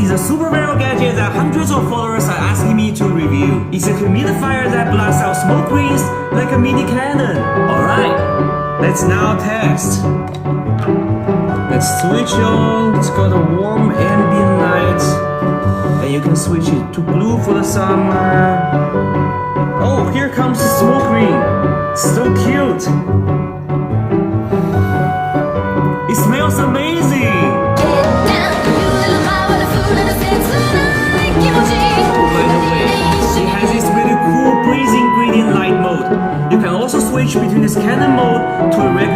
is a super rare gadget that hundreds of followers are asking me to review. It's a humidifier that blasts out smoke rings like a mini cannon. Alright, let's now test. Let's switch on. It's got a warm ambient light. And you can switch it to blue for the summer. Oh, here comes the smoke ring. So cute. It smells amazing. By the way, it has this really cool breeze ingredient light mode. You can also switch between this cannon mode to a regular